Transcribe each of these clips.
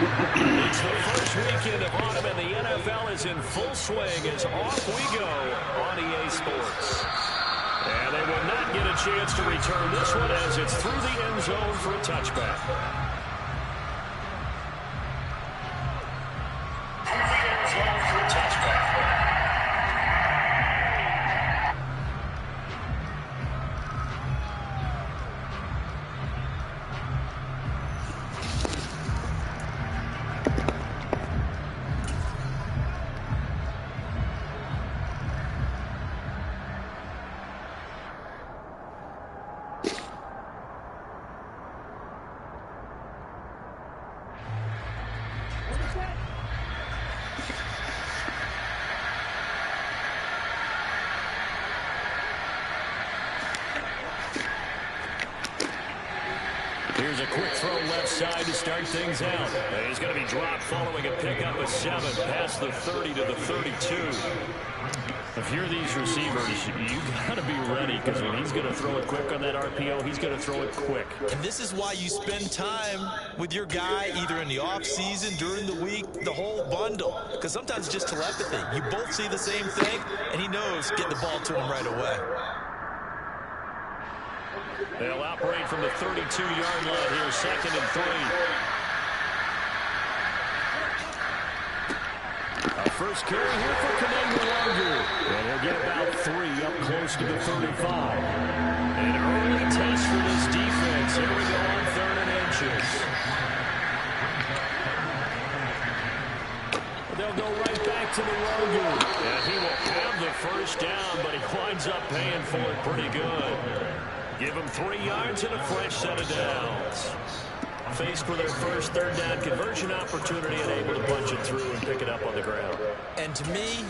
It's the first weekend of autumn, and the NFL is in full swing as off we go on EA Sports. And they will not get a chance to return this one as it's through the end zone for a touchback. Through the end zone for a touchback. Here's a quick throw left side to start things out. He's going to be dropped following a pickup of 7 past the 30 to the 32. If you're these receivers, you got to be ready because when he's going to throw it quick on that RPO, he's going to throw it quick. And this is why you spend time with your guy either in the offseason, during the week, the whole bundle. Because sometimes it's just telepathy. You both see the same thing, and he knows get the ball to him right away. They'll operate from the 32-yard line here, 2nd and 3. A first carry here for Kananga. And he'll get about 3 up close to the 35. An early test for this defense. Here we go on 3rd and inches. They'll go right back to the Rogu. And he will have the first down, but he winds up paying for it pretty good. Give them 3 yards and a fresh set of downs. Faced with their first 3rd down conversion opportunity and able to punch it through and pick it up on the ground. And to me,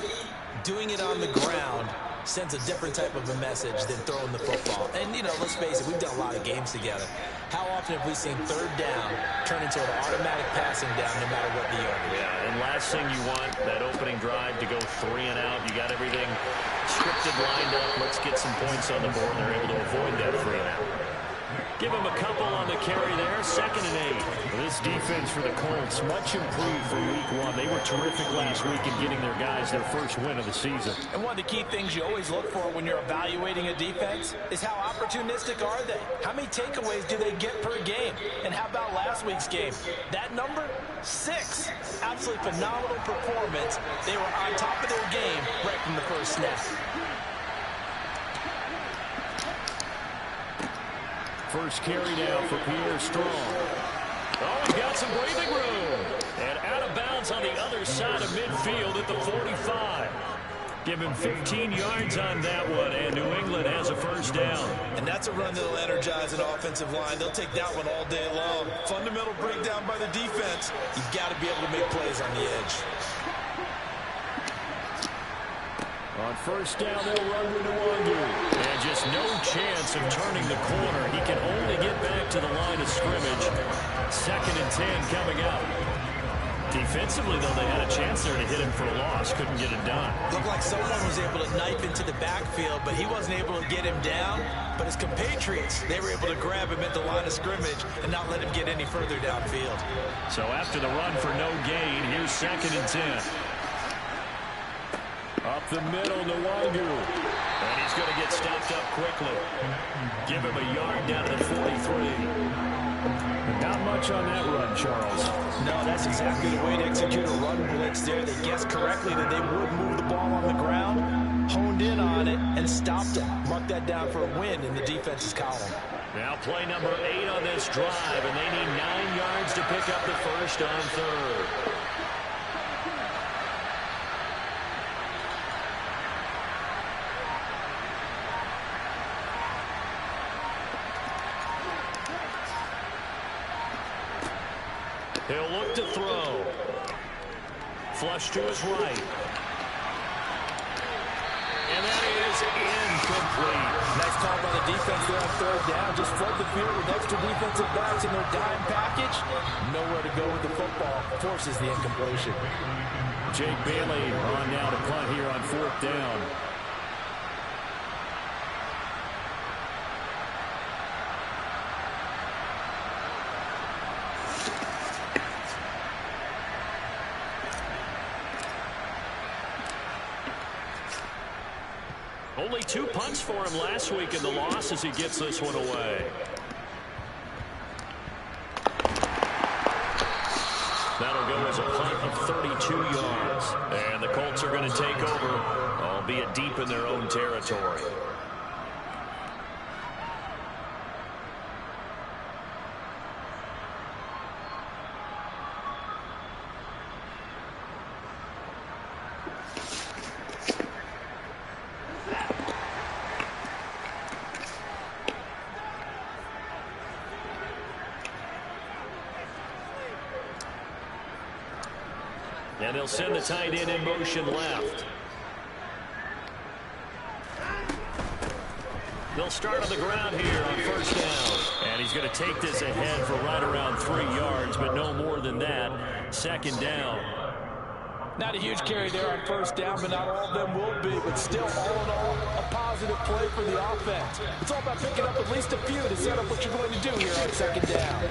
doing it on the ground sends a different type of a message than throwing the football. And, you know, let's face it, we've done a lot of games together. How often have we seen 3rd down turn into an automatic passing down no matter what the yardage? Yeah, and last thing you want, that opening drive to go 3 and out. You got everything scripted, lined up. Let's get some points on the board. They're able to avoid that 3 and out. Give him a couple on the carry there. 2nd and 8. This defense for the Colts, much improved from week 1. They were terrific last week in getting their guys their first win of the season. And one of the key things you always look for when you're evaluating a defense is how opportunistic are they? How many takeaways do they get per game? And how about last week's game? That number? 6. Absolutely phenomenal performance. They were on top of their game right from the first snap. First carry now for Pierre Strong. Oh, he's got some breathing room. And out of bounds on the other side of midfield at the 45. Give him 15 yards on that one, and New England has a first down. And that's a run that'll energize an offensive line. They'll take that one all day long. Fundamental breakdown by the defense. You've got to be able to make plays on the edge. On first down, they'll run with Nwangu. And just no chance of turning the corner. He can only get back to the line of scrimmage. 2nd and 10 coming up. Defensively, though, they had a chance there to hit him for a loss. Couldn't get it done. Looked like someone was able to knife into the backfield, but he wasn't able to get him down. But his compatriots, they were able to grab him at the line of scrimmage and not let him get any further downfield. So after the run for no gain, here's 2nd and 10. Up the middle, Nwangu. And he's going to get stopped up quickly. Give him a yard down to the 43. Not much on that run, Charles. No, that's exactly the way to execute a run blitz there. They guessed correctly that they would move the ball on the ground, honed in on it, and stopped it. Mark that down for a win in the defense's column. Now play number 8 on this drive, and they need 9 yards to pick up the first on 3rd. He'll look to throw. Flush to his right. And that is incomplete. Nice call by the defense there on 3rd down. Just flood the field with extra defensive backs in their dime package. Nowhere to go with the football. Forces the incompletion. Jake Bailey on now to punt here on 4th down. Only 2 punts for him last week in the loss as he gets this one away. That'll go as a punt of 32 yards. And the Colts are going to take over, albeit deep in their own territory. And they'll send the tight end in motion left. They'll start on the ground here on first down. And he's going to take this ahead for right around 3 yards, but no more than that. Second down. Not a huge carry there on first down, but not all of them will be. But still, all in all, a positive play for the offense. It's all about picking up at least a few to set up what you're going to do here on second down.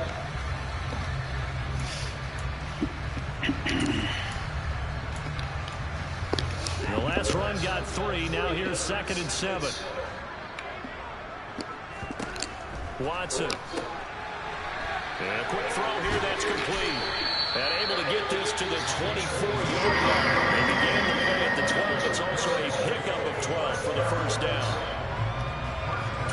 The last run got 3. Now here's 2nd and 7. Watson. And a quick throw here that's complete. And able to get this to the 24-yard line. They began the play at the 12. It's also a pickup of 12 for the first down.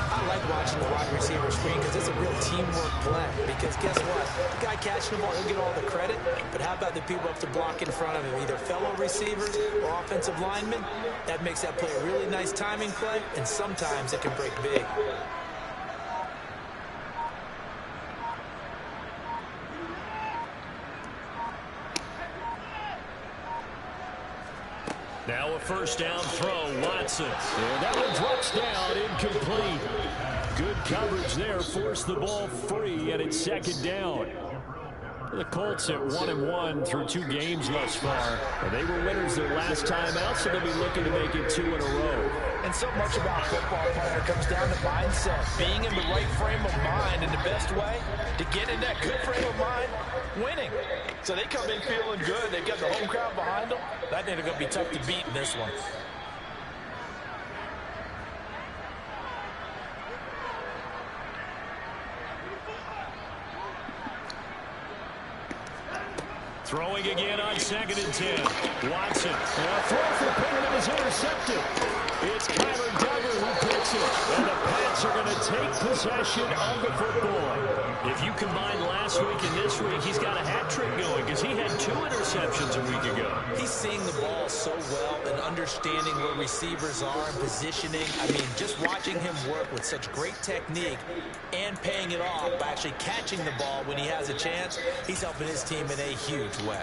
I like watching the wide receiver screen because it's a real teamwork play. Because guess what? The guy catching the ball, he'll get all the credit. But how about the people up to block in front of him? Either fellow receivers or offensive linemen. That makes that play a really nice timing play. And sometimes it can break big. Now a first down throw, Watson. And that one drops down, incomplete. Good coverage there, forced the ball free, and it's second down. The Colts at 1-1 through 2 games thus far. And they were winners their last time out, so they'll be looking to make it 2 in a row. And so much about football player comes down to mindset. Being in the right frame of mind, and the best way to get in that good frame of mind, winning. So they come in feeling good. They've got the home crowd behind them. I think they're going to be tough to beat in this one. Throwing again on 2nd and 10. Watson. And a throw for Pittman is intercepted. It's Kyler Duggar who picks it. And the Pats are going to take possession of the football. If you combine last week and this week, he's got a hat trick going because he had 2 interceptions a week ago. He's seeing the ball so well and understanding where receivers are and positioning. I mean, just watching him work with such great technique and paying it off by actually catching the ball when he has a chance, he's helping his team in a huge way.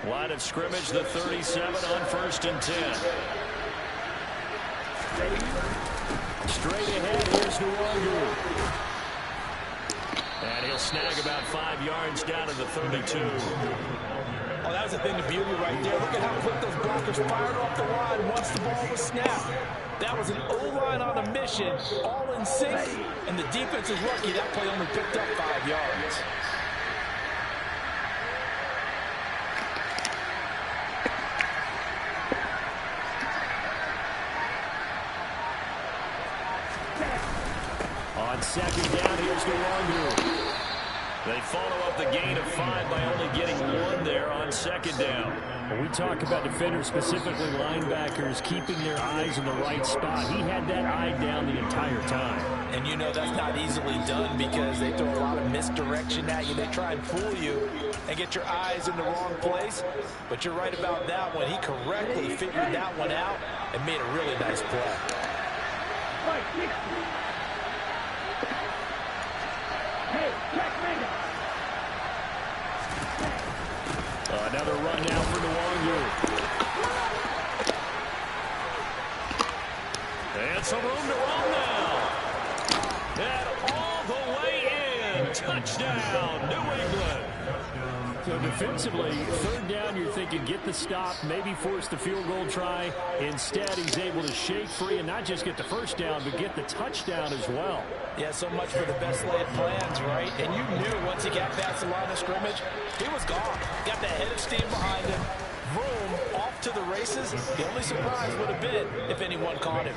Line of scrimmage, the 37 on 1st and 10. Straight ahead, here's Nwangu. And he'll snag about 5 yards down to the 32. Oh, that was a thing of beauty right there. Look at how quick those blockers fired off the line once the ball was snapped. That was an O-line on a mission, all in sync, and the defense is lucky that play only picked up 5 yards. On 2nd down, here's Nwangu. They follow up the gain of 5 by only getting 1 there on 2nd down. When we talk about defenders, specifically linebackers, keeping their eyes in the right spot, he had that eye down the entire time. And you know that's not easily done because they throw a lot of misdirection at you. They try and fool you and get your eyes in the wrong place. But you're right about that one. He correctly figured that one out and made a really nice play. Another run now for Nwangu. And some room to run now. And all the way in. Touchdown, New England. So defensively, third down, you're thinking get the stop, maybe force the field goal try. Instead, he's able to shake free and not just get the first down, but get the touchdown as well. Yeah, so much for the best laid plans, right? And you knew once he got past the line of scrimmage, he was gone. Got the head of steam behind him. Boom, off to the races. The only surprise would have been if anyone caught him.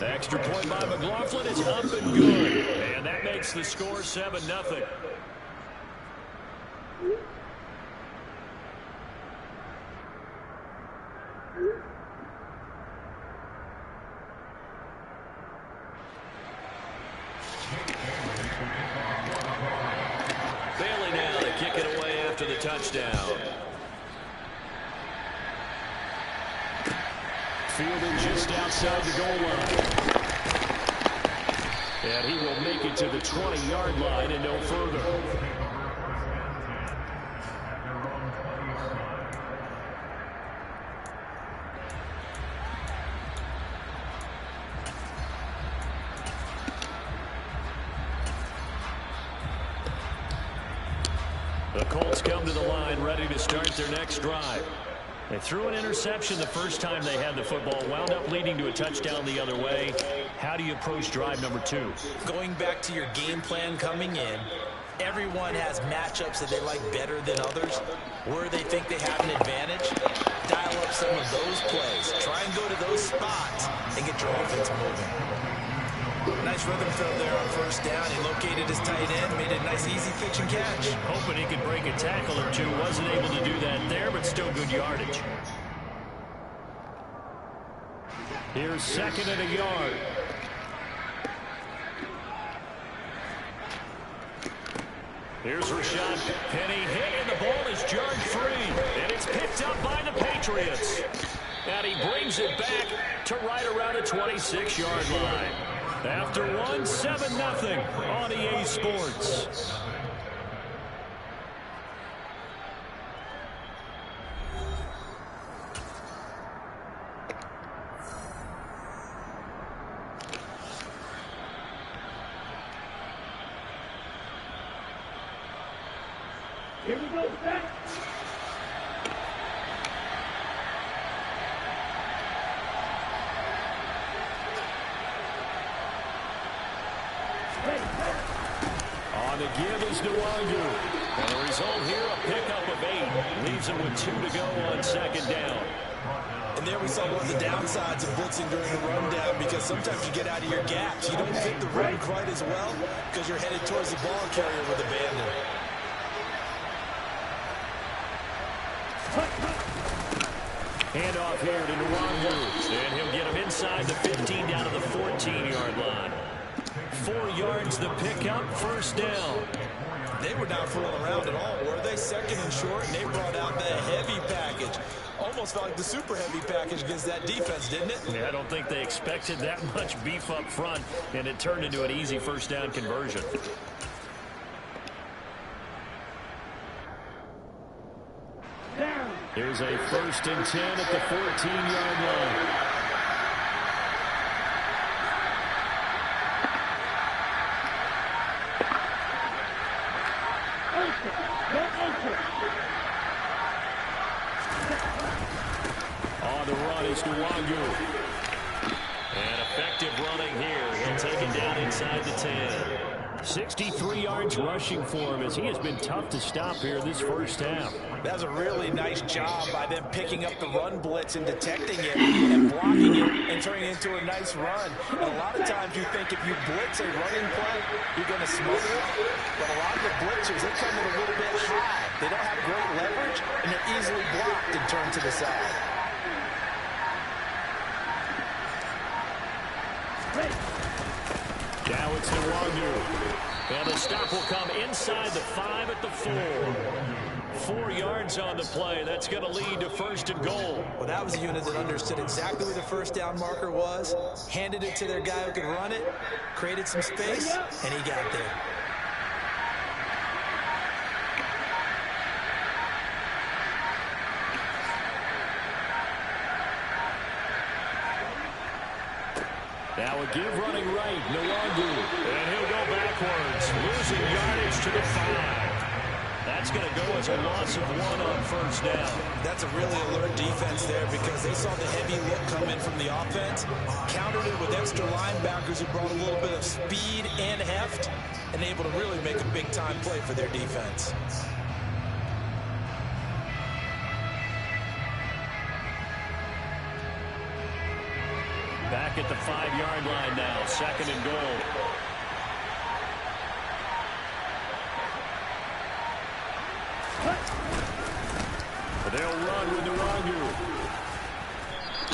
The extra point by McLaughlin is up and good. And that makes the score 7-0. Bailey now to kick it away after the touchdown. Fielded just outside the goal line. And he will make it to the 20-yard line and no further. The Colts come to the line ready to start their next drive. They threw an interception the first time they had the football, wound up leading to a touchdown the other way. How do you approach drive number 2? Going back to your game plan coming in, everyone has matchups that they like better than others. Where they think they have an advantage, dial up some of those plays. Try and go to those spots and get your offense moving. Nice rhythm throw there on first down. He located his tight end, made a nice easy pitch and catch. Hoping he could break a tackle or two. Wasn't able to do that there, but still good yardage. Here's 2nd and a yard. Here's Rashad Penny hit, and the ball is jarred free. And it's picked up by the Patriots. And he brings it back to right around the 26-yard line. After one, 7-0 on EA Sports. Here we go, back. On the give is Nwangu. And the result here, a pickup of 8. Leaves him with 2 to go on 2nd down. And there we saw one of the downsides of blitzing during a rundown, because sometimes you get out of your gaps. You don't fit the run quite as well because you're headed towards the ball carrier with abandon. Handoff here to Nwangu. And he'll get him inside the 15 down to the 14-yard line. 4 yards the pickup, first down. They were not fooling around at all, were they? 2nd and short, and they brought out the heavy package. Almost felt like the super heavy package against that defense, didn't it? Yeah, I don't think they expected that much beef up front, and it turned into an easy first down conversion. Here's a 1st and 10 at the 14-yard line. On the run is Nwangu. And effective running here. He'll take it down inside the 10. 63 yards rushing for him, as he has been tough to stop here this first half. That's a really nice job by them picking up the run blitz and detecting it and blocking it and turning it into a nice run. And a lot of times you think if you blitz a running play, you're going to smother it. But a lot of the blitzers, they come in a little bit high. They don't have great leverage, and they're easily blocked and turned to the side. Now it's Nwangu. And the stop will come inside the 5 at the 4. 4 yards on the play. That's going to lead to 1st and goal. Well, that was a unit that understood exactly where the first down marker was, handed it to their guy who could run it, created some space, and he got there. Now a give running right, Nwangu. And he'll go backwards, losing yardage to the 5. That that's going to go as a loss of 1 on first down. That's a really alert defense there because they saw the heavy look come in from the offense, countered it with extra linebackers who brought a little bit of speed and heft, and able to really make a big-time play for their defense. Back at the 5-yard line now, 2nd and goal. They'll run with Nwangu.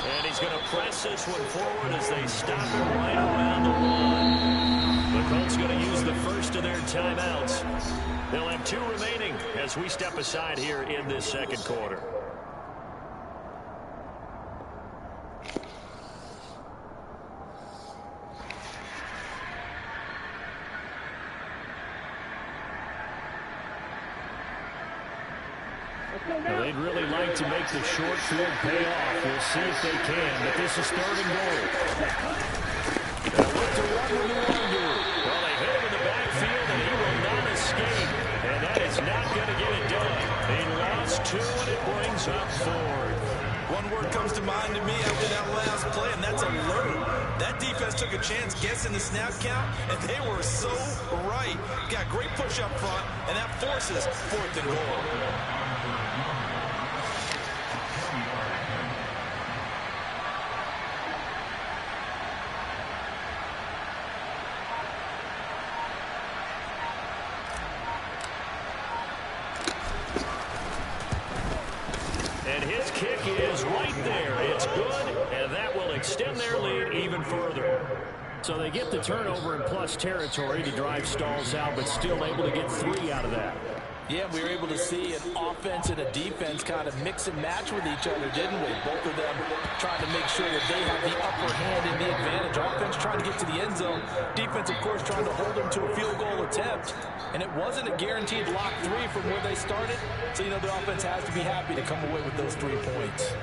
And he's going to press this one forward as they stop it right around the line. The Colts going to use the first of their timeouts. They'll have 2 remaining as we step aside here in this second quarter. Well, they'd really like to make the short field pay off. We'll see if they can, but this is 3rd and goal. They'll look to run with Nwangu. Well, they hit him in the backfield, and he will not escape. And that is not going to get it done. He lost 2, and it brings up 4. One word comes to mind to me after that last play, and that's alert. That defense took a chance guessing the snap count, and they were so right. Got great push up front, and that forces 4th and goal. And his kick is right there. It's good, and that will extend their lead even further. So they get the turnover in plus territory. The drive stalls out, but still able to get 3 out of that. Yeah, we were able to see an offense and a defense kind of mix and match with each other, didn't we? Both of them trying to make sure that they have the upper hand and the advantage. Offense trying to get to the end zone. Defense, of course, trying to hold them to a field goal attempt. And it wasn't a guaranteed lock 3 from where they started. So, you know, the offense has to be happy to come away with those 3 points.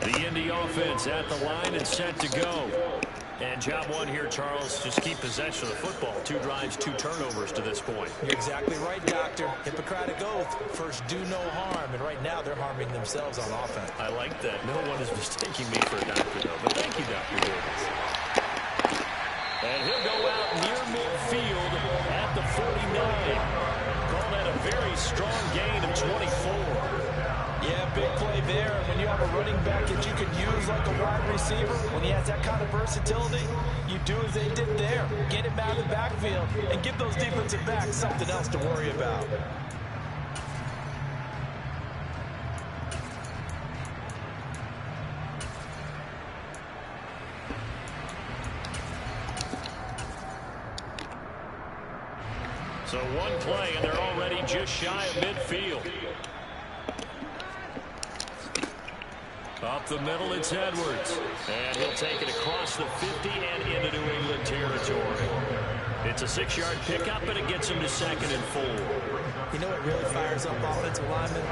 The Indy offense at the line and set to go. And job 1 here, Charles, just keep possession of the football. 2 drives, 2 turnovers to this point. You're exactly right, Doctor. Hippocratic oath. First, do no harm. And right now, they're harming themselves on offense. I like that. No one is mistaking me for a doctor, though. But thank you, Dr. Davis. And he'll go out near midfield at the 49. Call that a very strong gain of 24. Yeah, big play there. When you have a running back that you can use like a wide receiver, when he has that kind of versatility, you do as they did there. Get him out of the backfield and give those defensive backs something else to worry about. So 1 play, and they're already just shy of midfield. Up the middle, it's Edwards. And he'll take it across the 50 and into New England territory. It's a 6-yard pickup, and it gets him to 2nd and 4. You know what really fires up offensive linemen?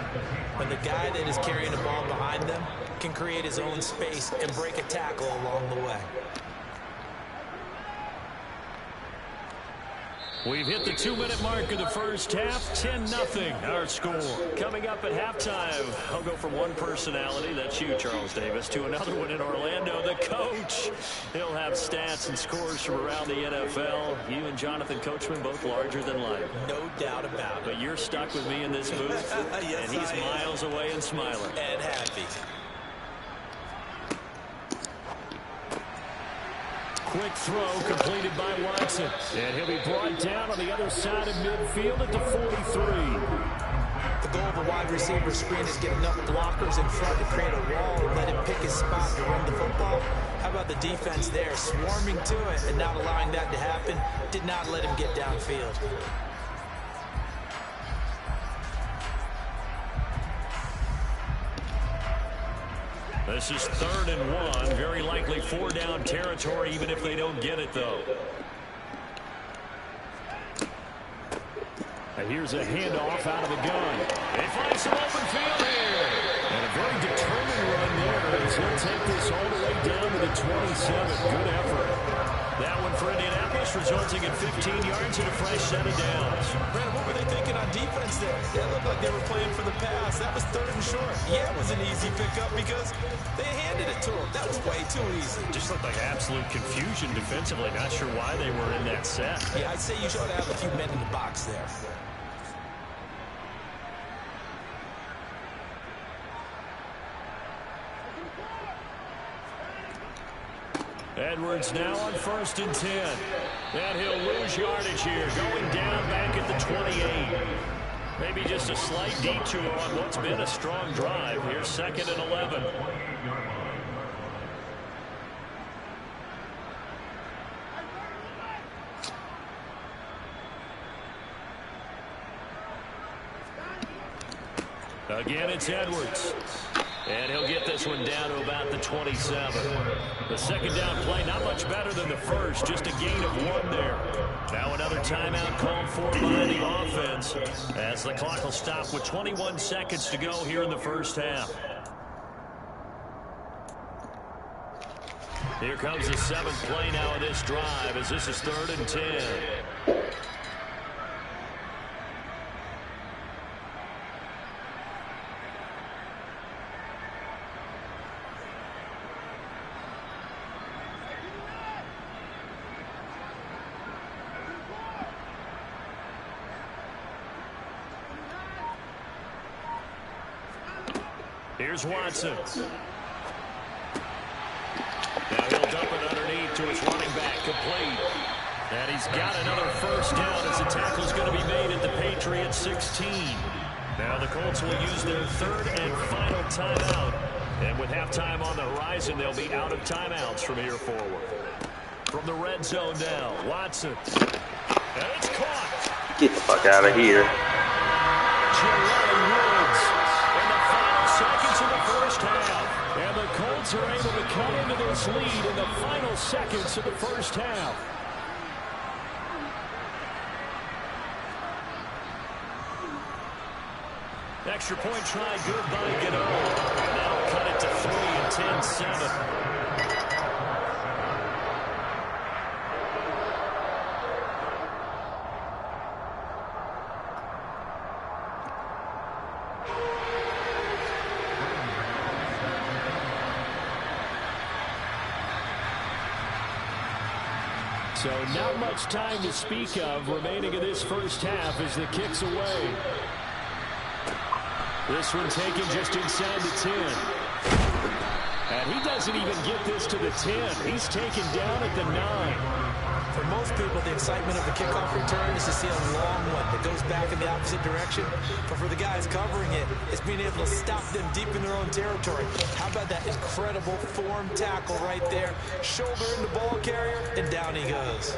When the guy that is carrying the ball behind them can create his own space and break a tackle along the way. We've hit the 2-minute mark of the first half. 10-0 our score. Coming up at halftime, I'll go from one personality, that's you, Charles Davis, to another one in Orlando, the coach. He'll have stats and scores from around the NFL. You and Jonathan Coachman both larger than life. No doubt about it. But you're stuck with me in this booth. Yes, and he's miles away and smiling. And happy. Quick throw completed by Watson. And he'll be brought down on the other side of midfield at the 43. The goal of a wide receiver screen is get enough blockers in front to create a wall and let him pick his spot to run the football. How about the defense there, swarming to it and not allowing that to happen? Did not let him get downfield. This is 3rd and 1. Very likely 4-down territory, even if they don't get it, though. Here's a handoff out of the gun. They find some open field here. And a very determined run there as he'll take this all the way down to the 27. Good effort. That one for Indianapolis, resulting in 15 yards and a fresh set of downs. Brandon, what were they thinking on defense there? It looked like they were playing for the pass. That was 3rd and short. Yeah, it was an easy pickup because they handed it to him. That was way too easy. Just looked like absolute confusion defensively. Not sure why they were in that set. Yeah, I'd say you should have a few men in the box there. Edwards now on 1st and 10. And he'll lose yardage here, going down back at the 28. Maybe just a slight detour on what's been a strong drive. Here's 2nd and 11. Again, it's Edwards. And he'll get this one down to about the 27. The 2nd down play, not much better than the first, just a gain of 1 there. Now another timeout called for by the offense as the clock will stop with 21 seconds to go here in the first half. Here comes the 7th play now of this drive as this is 3rd and 10. Here's Watson. Now he'll dump it underneath to his running back, complete. And he's got another first down as the tackle's going to be made at the Patriots 16. Now the Colts will use their 3rd and final timeout. And with halftime on the horizon, they'll be out of timeouts from here forward. From the red zone now, Watson. And it's caught. Get the fuck out of here. Seconds in the first half, and the Colts are able to come into this lead in the final seconds of the first half. Extra point try, good by Gano. Now cut it to 3 and 10-7. So not much time to speak of remaining in this first half as the kick's away. This one taken just inside the 10. And he doesn't even get this to the 10. He's taken down at the 9. For most people, the excitement of the kickoff return is to see a long one that goes back in the opposite direction. But for the guys covering it, it's being able to stop them deep in their own territory. How about that incredible form tackle right there? Shoulder in the ball carrier, and down he goes.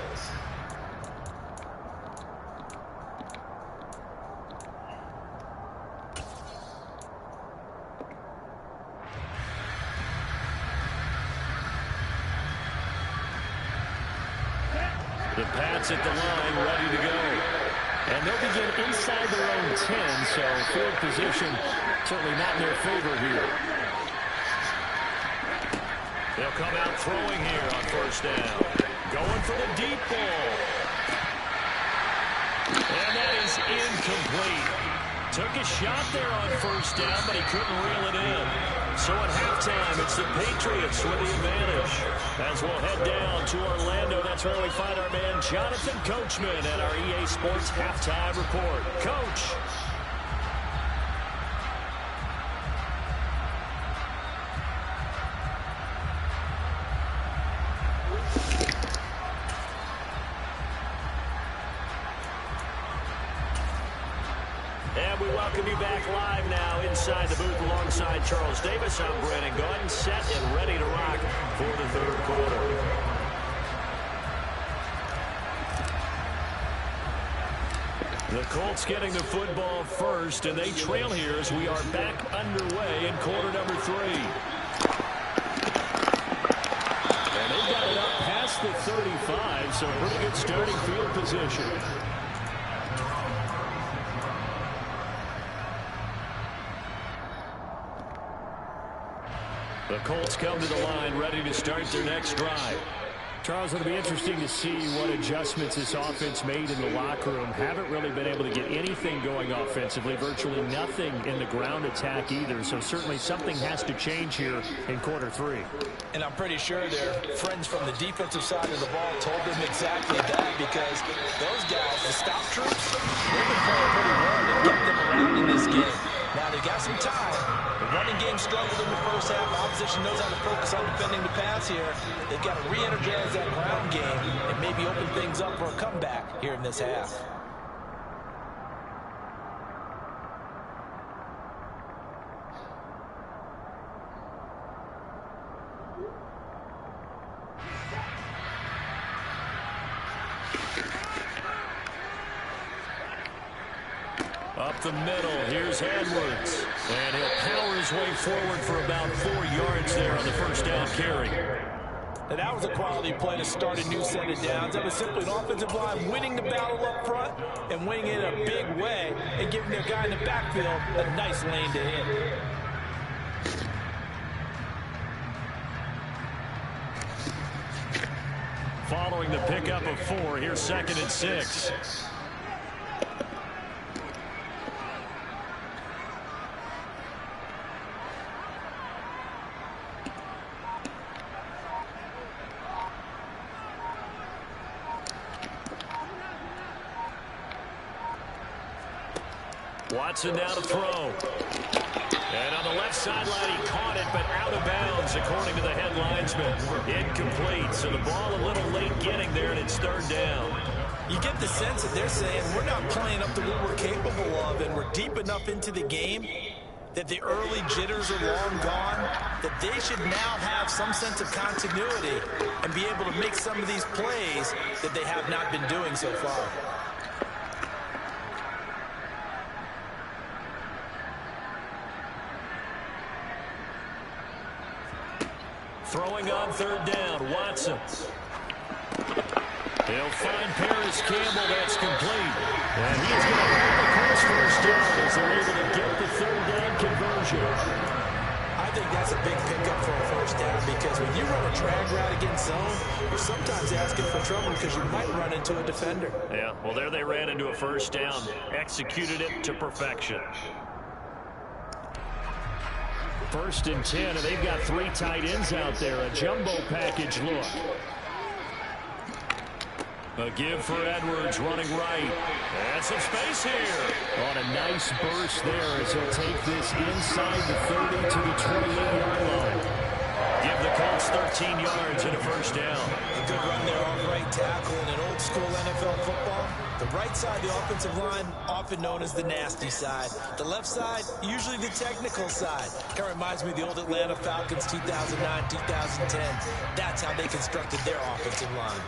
The Pats at the line, ready to go. And they'll begin inside their own 10, so field position certainly not in their favor here. They'll come out throwing here on 1st down. Going for the deep ball. And that is incomplete. Took a shot there on 1st down, but he couldn't reel it in. So at halftime, it's the Patriots with the advantage. As we'll head down to Orlando, that's where we find our man Jonathan Coachman at our EA Sports Halftime Report. Coach. And we welcome you back live now inside the booth alongside Charles Davis. I'm Brandon Gunn, set and ready to rock for the 3rd quarter. The Colts getting the football first, and they trail here as we are back underway in quarter number 3. And they've got it up past the 35, so pretty good starting field position. The Colts come to the line ready to start their next drive. Charles, it'll be interesting to see what adjustments this offense made in the locker room. Haven't really been able to get anything going offensively, virtually nothing in the ground attack either. So certainly something has to change here in quarter three. And I'm pretty sure their friends from the defensive side of the ball told them exactly that, because those guys, the stop troops, they've been playing pretty well to get them around in this game. Now, they got some time. The running game struggled in the first half. Opposition knows how to focus on defending the pass here. They've got to re-energize that ground game and maybe open things up for a comeback here in this half. Up the middle, here's Edwards. And he'll power his way forward for about 4 yards there on the first down carry. And that was a quality play to start a new set of downs. That was simply an offensive line winning the battle up front and winning it in a big way and giving their guy in the backfield a nice lane to hit. Following the pickup of 4, here's 2nd and 6. Watson now to throw. And on the left sideline, he caught it, but out of bounds, according to the head linesman. Incomplete, so the ball a little late getting there, and it's 3rd down. You get the sense that they're saying we're not playing up to what we're capable of, and we're deep enough into the game that the early jitters are long gone, that they should now have some sense of continuity and be able to make some of these plays that they have not been doing so far. Throwing on 3rd down, Watson. He'll find Paris Campbell. That's complete. And he's going to hold the Colts first down as they're able to get the 3rd down conversion. I think that's a big pickup for a first down, because when you run a drag route against zone, you're sometimes asking for trouble because you might run into a defender. Yeah, well, there they ran into a first down. Executed it to perfection. 1st and 10, and they've got 3 tight ends out there. A jumbo package look. A give for Edwards running right. And some space here. On a nice burst there as he'll take this inside the 30 to the 28-yard line. Give the Colts 13 yards and a first down. A good run there off right tackle in an old school NFL football. The right side of the offensive line, often known as the nasty side. The left side, usually the technical side. Kind of reminds me of the old Atlanta Falcons 2009, 2010. That's how they constructed their offensive line.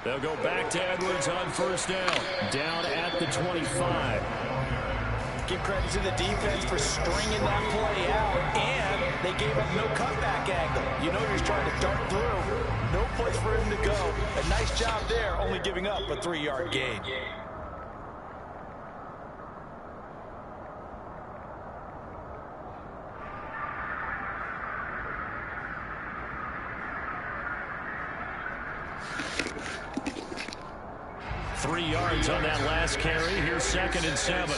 They'll go back to Edwards on first down. Down at the 25. Give credit to the defense for stringing that play out, and they gave up no cutback angle. You know you're trying to dart through. No place for him to go. A nice job there, only giving up a 3-yard gain. Three yards on that last carry. Here's 2nd and 7.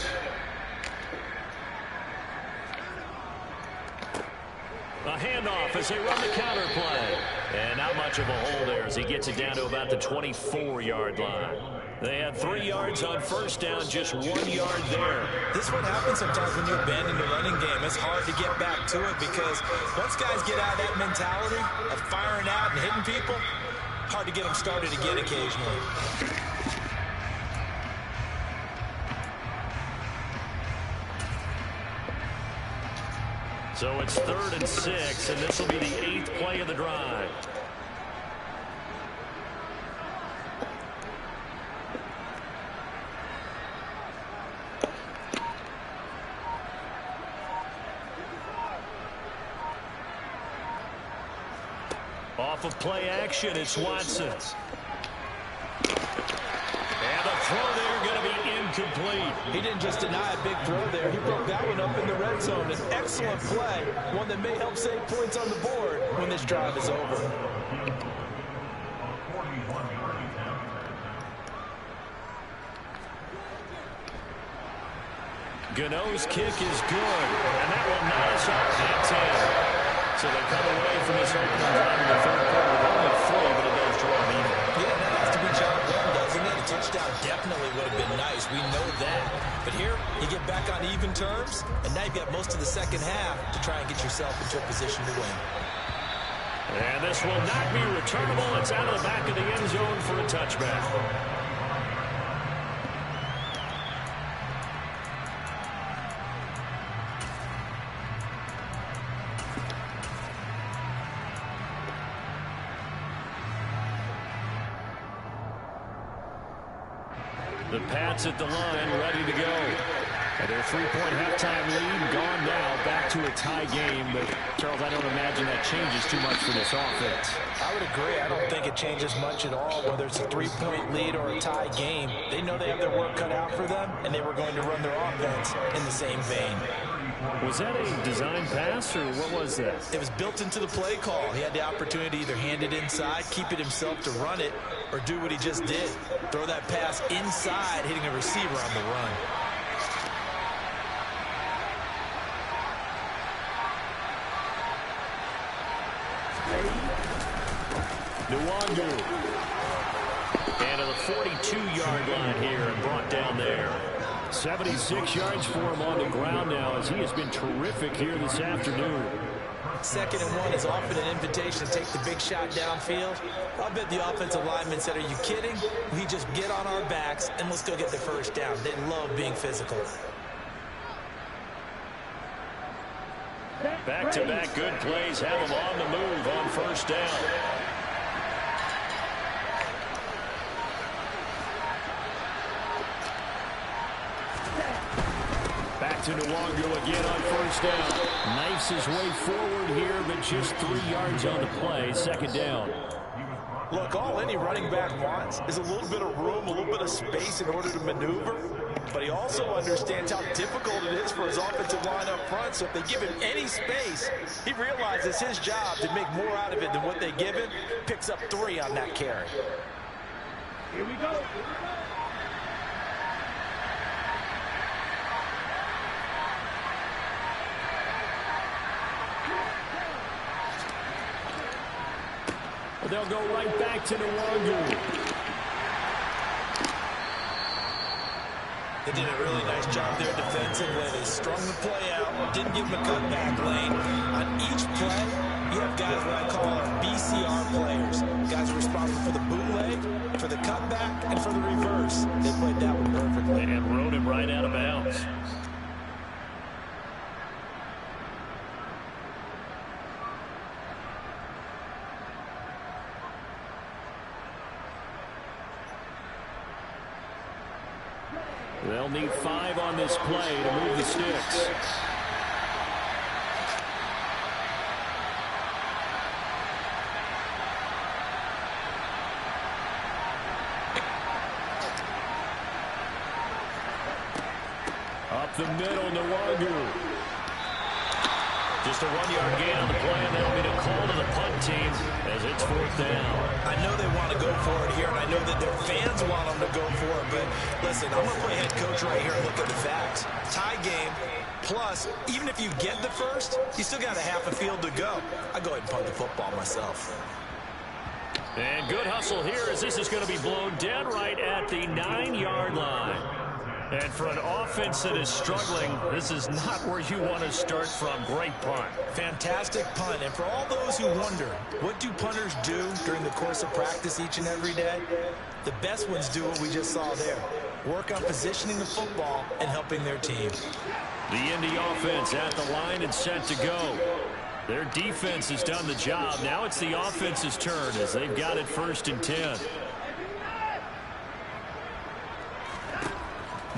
A handoff as they run the counter play. And not much of a hole there as he gets it down to about the 24-yard line. They had 3 yards on first down, just 1 yard there. This is what happens sometimes when you abandon the running game. It's hard to get back to it because once guys get out of that mentality of firing out and hitting people, hard to get them started again occasionally. So it's 3rd and 6, and this will be the 8th play of the drive. Off of play action, it's Watson. And the throw there going to be incomplete. He didn't just deny a big throw there. He broke that one up in the red zone. An excellent play, one that may help save points on the board when this drive is over. Gano's kick is good, and that will knock us off at 10. So they come away from this opening drive in the third quarter with only 3, but it does draw an even. Yeah, that has to be job done, doesn't it? A touchdown definitely would have been nice. We know that. But here, you get back on even terms, and now you've got most of the second half to try and get yourself into a position to win. And this will not be returnable. It's out of the back of the end zone for a touchback. The Pats at the line, ready to go. And their 3-point halftime lead gone now, back to a tie game. But, Charles, I don't imagine that changes too much for this offense. I would agree. I don't think it changes much at all, whether it's a 3-point lead or a tie game. They know they have their work cut out for them, and they were going to run their offense in the same vein. Was that a design pass, or what was that? It was built into the play call. He had the opportunity to either hand it inside, keep it himself to run it, or do what he just did. Throw that pass inside, hitting a receiver on the run. Nwangu. And to the 42-yard line here and brought down there. 76 yards for him on the ground now as he has been terrific here this afternoon. 2nd and 1 is often an invitation to take the big shot downfield. I bet the offensive lineman said, are you kidding? We just get on our backs and let's go get the first down. They love being physical. Back-to-back good plays have them on the move on first down. Back to Nwangu again on first down. Knifes his way forward here, but just 3 yards on the play. 2nd down. Look, all any running back wants is a little bit of room, a little bit of space in order to maneuver. But he also understands how difficult it is for his offensive line up front. So if they give him any space, he realizes his job to make more out of it than what they give him. Picks up 3 on that carry. Here we go. They'll go right back to Nwangu. They did a really nice job there defensively. They strung the play out, didn't give him a cutback lane. On each play, you have guys what I call our BCR players. Guys responsible for the bootleg, for the cutback, and for the reverse. They played that one perfectly. And rode him right out of bounds. They'll need 5 on this play to move the sticks. Up the middle, Nwangu. Just a 1-yard gain on the play, and that'll be a call to the punt team as it's 4th down. I know they want to go for it here, and I know that their fans want them to go for it, but listen, I'm going to play head coach right here and look at the facts. Tie game, plus, even if you get the first, you still got a half a field to go. I go ahead and punt the football myself. And good hustle here as this is going to be blown dead right at the 9-yard line. And for an offense that is struggling, this is not where you want to start from. Great punt. Fantastic punt. And for all those who wonder, what do punters do during the course of practice each and every day? The best ones do what we just saw there. Work on positioning the football and helping their team. The Indy offense at the line and set to go. Their defense has done the job. Now it's the offense's turn as they've got it 1st and 10.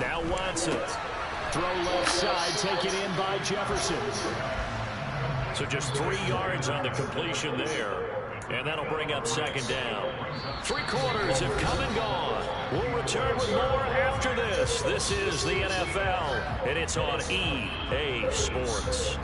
Now Watson. Throw left side, taken in by Jefferson. So just 3 yards on the completion there. And that'll bring up 2nd down. 3 quarters have come and gone. We'll return with more after this. This is the NFL, and it's on EA Sports.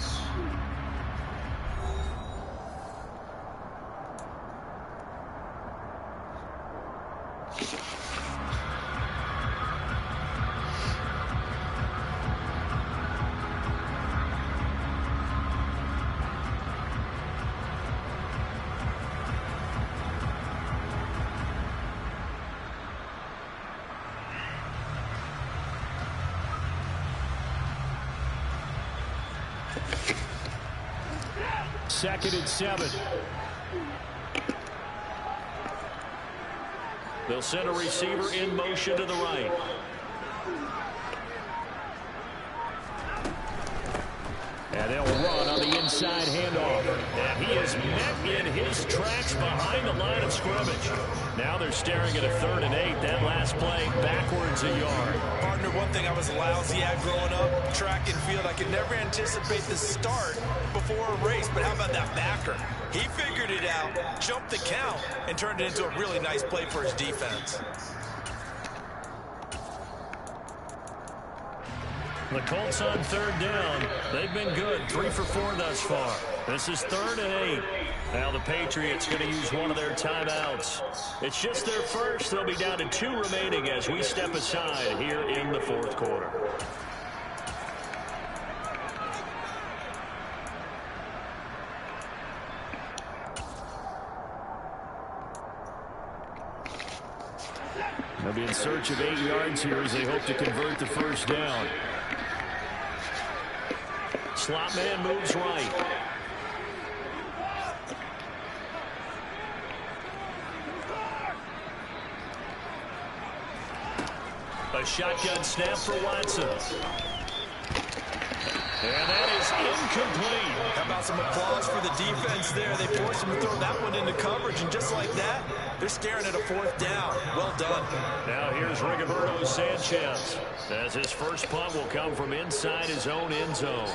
Second and 7. They'll send a receiver in motion to the right. And they'll run on the inside handoff. And he is met in his tracks behind the line of scrimmage. Now they're staring at a 3rd and 8. That last play backwards a yard. Partner, one thing I was lousy at growing up, track and field, I could never anticipate the start before a race. But how about that backer? He figured it out, jumped the count, and turned it into a really nice play for his defense. The Colts on 3rd down. They've been good, 3 for 4 thus far. This is 3rd and 8. Now the Patriots going to use one of their timeouts. It's just their first. They'll be down to 2 remaining as we step aside here in the 4th quarter. They'll be in search of 8 yards here as they hope to convert the first down. Slot man moves right. A shotgun snap for Watson. And that is incomplete. How about some applause for the defense there? They forced him to throw that one into coverage, and just like that, they're staring at a 4th down. Well done. Now here's Rigoberto Sanchez, as his first punt will come from inside his own end zone.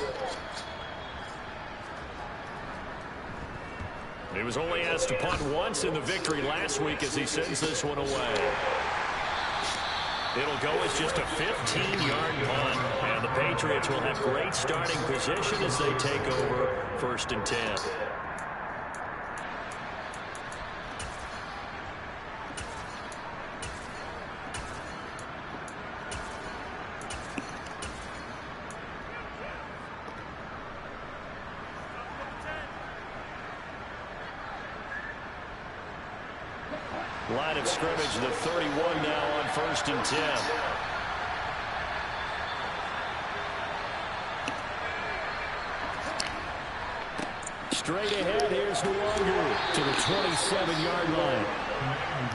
He was only asked to punt once in the victory last week as he sends this one away. It'll go as just a 15-yard punt, and the Patriots will have great starting position as they take over 1st and 10. Line of scrimmage, the 31 now on 1st and 10. Straight ahead, here's Nwangu to the 27-yard line.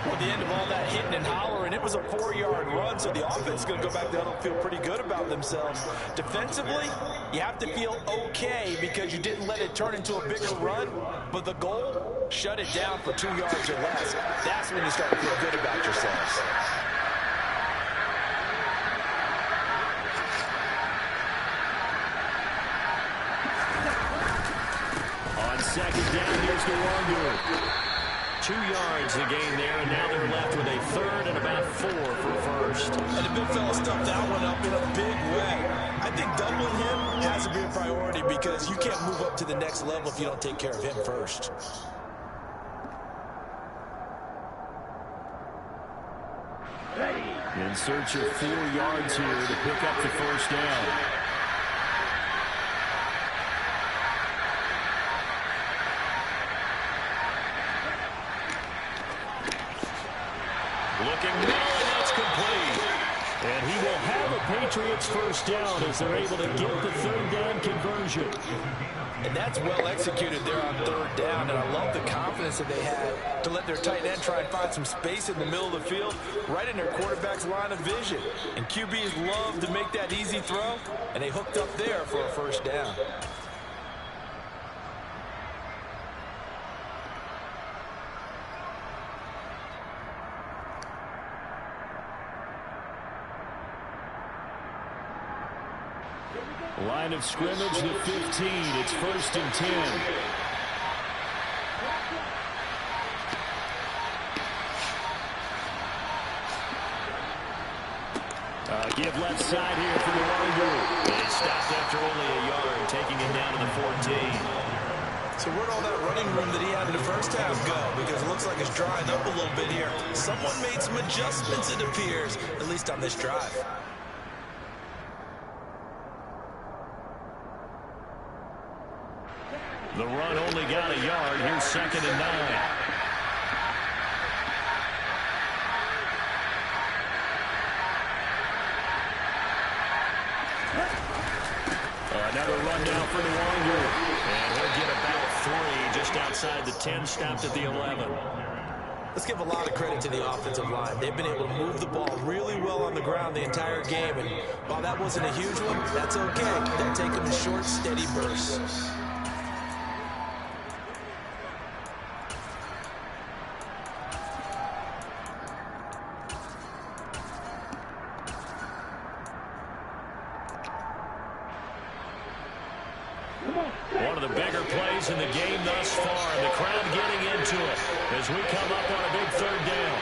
At the end of all that hitting and hollering, it was a 4-yard run, so the offense is going to go back there and feel pretty good about themselves. Defensively, you have to feel okay because you didn't let it turn into a bigger run, but the goal, shut it down for 2 yards or less. That's when you start to feel good about yourselves. On 2nd down, here's Nwangu. 2 yards the gain there, and now they're left with a 3rd and about 4 for 1st. And the big fella stuffed that one up in a big way. I think doubling him has to be a priority because you can't move up to the next level if you don't take care of him first. In search of 4 yards here to pick up the first down. Looking middle, and that's complete. And he will have a Patriots first down as they're able to get the 3rd down conversion. And that's well executed there on 3rd down, and I love the confidence that they had to let their tight end try and find some space in the middle of the field, right in their quarterback's line of vision. And QBs love to make that easy throw, and they hooked up there for a first down. Line of scrimmage, the 15. It's 1st and 10. Give left side here for the Warriors. They stopped after only a yard, taking him down to the 14. So where'd all that running room that he had in the first half go? Because it looks like it's drying up a little bit here. Someone made some adjustments, it appears, at least on this drive. The run only got a yard. Here's 2nd and 9. Another run down for the Warriors. And he'll get about 3 just outside the 10, stopped at the 11. Let's give a lot of credit to the offensive line. They've been able to move the ball really well on the ground the entire game. And while that wasn't a huge one, that's okay. They'll take them in short, steady bursts. One of the bigger plays in the game thus far. The crowd getting into it as we come up on a big 3rd down.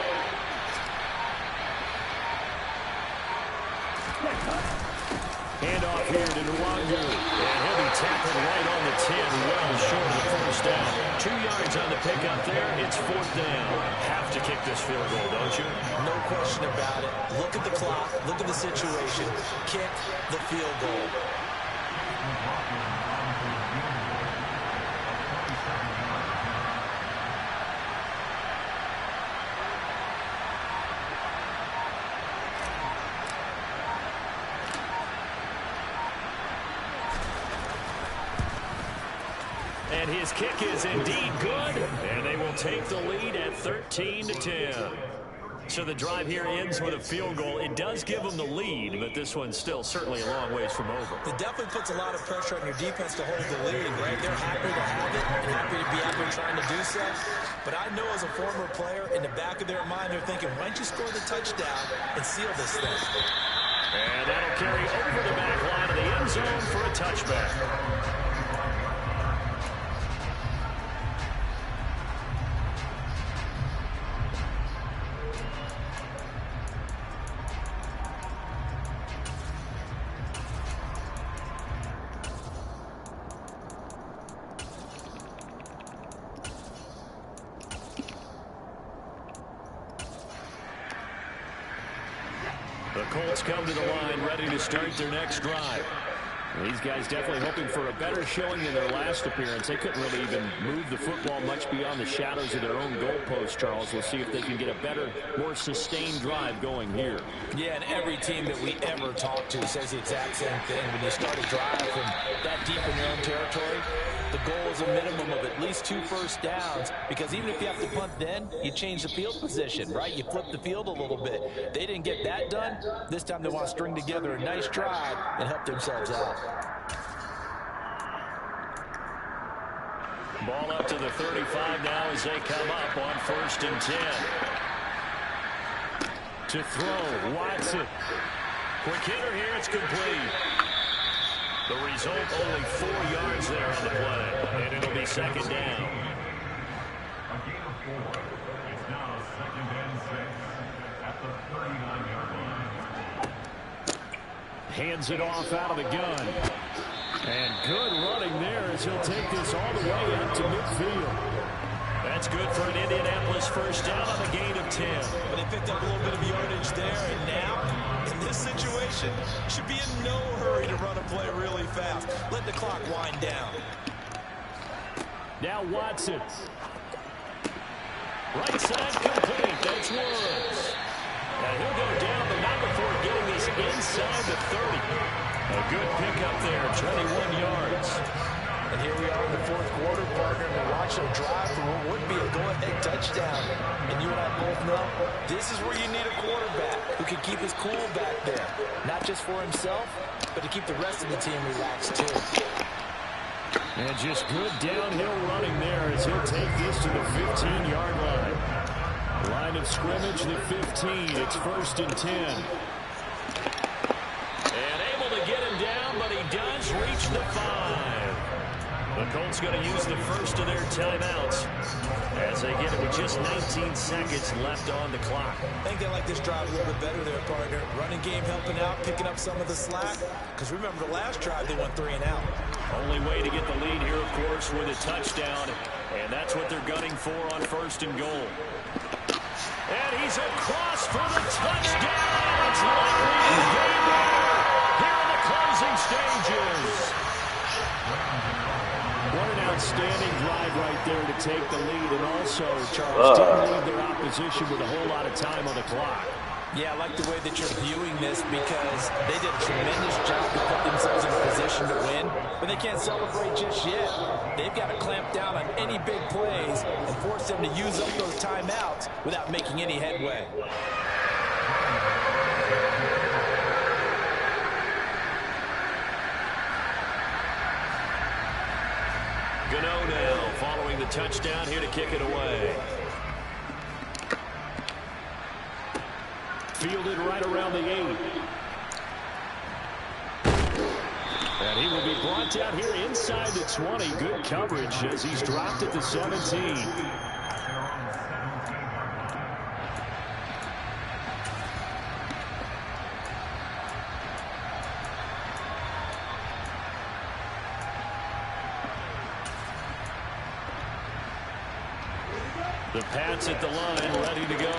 Handoff here to Nwangu. And he'll be tackled right on the 10, well short of the 1st down. 2 yards on the pickup there. It's 4th down. Have to kick this field goal, don't you? No question about it. Look at the clock. Look at the situation. Kick the field goal. And his kick is indeed good, and they will take the lead at 13-10. So the drive here ends with a field goal. It does give them the lead, but this one's still certainly a long ways from over. It definitely puts a lot of pressure on your defense to hold the lead, right? They're happy to have it and happy to be out there trying to do so. But I know as a former player, in the back of their mind, they're thinking, why don't you score the touchdown and seal this thing? And that'll carry over the back line of the end zone for a touchback. The Colts come to the line, ready to start their next drive. These guys definitely hoping for a better showing than their last appearance. They couldn't really even move the football much beyond the shadows of their own goalpost, Charles. We'll see if they can get a better, more sustained drive going here. Yeah, and every team that we ever talk to says the exact same thing. When you start a drive from that deep in your own territory, the goal is a minimum of at least 2 first downs, because even if you have to punt then, you change the field position, right? You flip the field a little bit. They didn't get that done. This time they want to string together a nice drive and help themselves out. Ball up to the 35 now as they come up on 1st and 10. To throw, Watson. Quick hitter here, it's complete. The result, only 4 yards there on the play, and it'll be 2nd down. A gain of 4. It's now 2nd and 6 at the 39-yard line. Hands it off out of the gun. And good running there as he'll take this all the way up to midfield. That's good for an Indianapolis 1st down on a gain of 10. But they picked up a little bit of yardage there, and now, in this situation, should be in no hurry to run a play really fast. Let the clock wind down. Now Watson. Right side complete. That's Woods. And he'll go down the number 4, getting this inside the 30. A good pickup there, 21 yards. And here we are in the 4th quarter, partner, and we're watching a drive for what would be a go-ahead touchdown. And you and I both know this is where you need a quarterback who can keep his cool back there. Not just for himself, but to keep the rest of the team relaxed, too. And just good downhill running there as he'll take this to the 15-yard line. Line of scrimmage, the 15. It's 1st and 10. And able to get him down, but he does reach the 5. The Colts going to use the first of their timeouts as they get it with just 19 seconds left on the clock. I think they like this drive a little bit better there, partner. Running game helping out, picking up some of the slack. Because remember, the last drive they went 3 and out. Only way to get the lead here, of course, with a touchdown. And that's what they're gunning for on 1st and goal. And he's across for the touchdown. It's likely a game winner here in the closing stages. What an outstanding drive right there to take the lead. And also, Charles, didn't leave their opposition with a whole lot of time on the clock. Yeah, I like the way that you're viewing this because they did a tremendous job to put themselves in a position to win, but they can't celebrate just yet. They've got to clamp down on any big plays and force them to use up those timeouts without making any headway. Gano now following the touchdown here to kick it away. Fielded right around the 8. And he will be brought down here inside the 20. Good coverage as he's dropped at the 17. The Pats at the line, ready to go.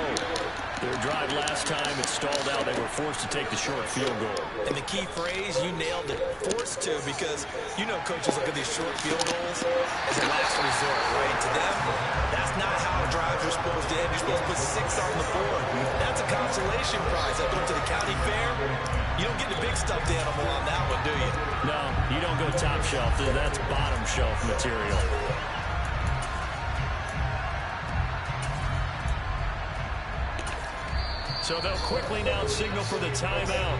Their drive last time, it stalled out. They were forced to take the short field goal. And the key phrase, you nailed it, forced to, because you know coaches look at these short field goals as a last resort, right? To them, that's not how drives are supposed to end. You're supposed to put 6 on the board. That's a consolation prize. I go to the county fair. You don't get the big stuffed animal on that one, do you? No, you don't go top shelf. That's bottom shelf material. So they'll quickly now signal for the timeout.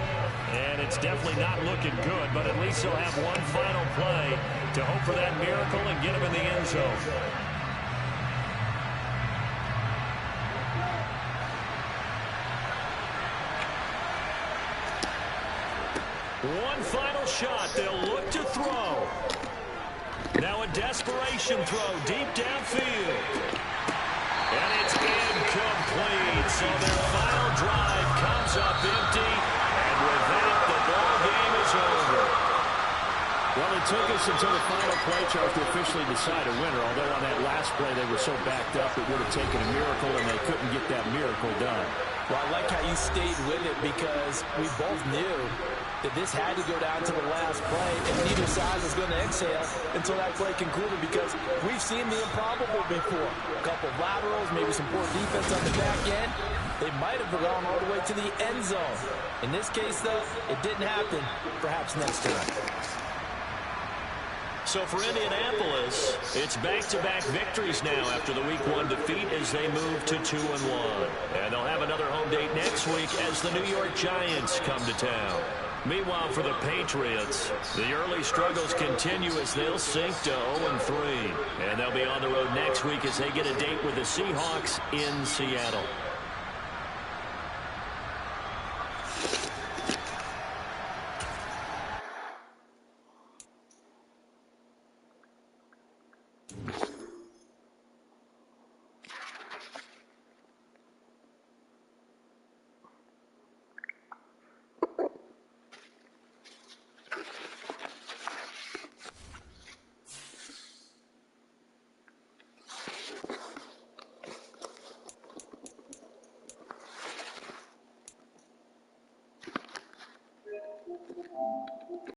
And it's definitely not looking good, but at least they'll have one final play to hope for that miracle and get them in the end zone. One final shot. They'll look to throw. Now a desperation throw deep downfield. And it's incomplete. So their final drive comes up empty. And with that, the ball game is over. Well, it took us until the final play, Charles, to officially decide a winner. Although on that last play they were so backed up, it would have taken a miracle, and they couldn't get that miracle done. Well, I like how you stayed with it because we both knew that this had to go down to the last play, and neither side was going to exhale until that play concluded because we've seen the improbable before. A couple of laterals, maybe some poor defense on the back end. They might have gone all the way to the end zone. In this case, though, it didn't happen. Perhaps next time. So for Indianapolis, it's back-to-back victories now after the Week 1 defeat as they move to 2-1. And they'll have another home date next week as the New York Giants come to town. Meanwhile, for the Patriots, the early struggles continue as they'll sink to 0-3. And they'll be on the road next week as they get a date with the Seahawks in Seattle.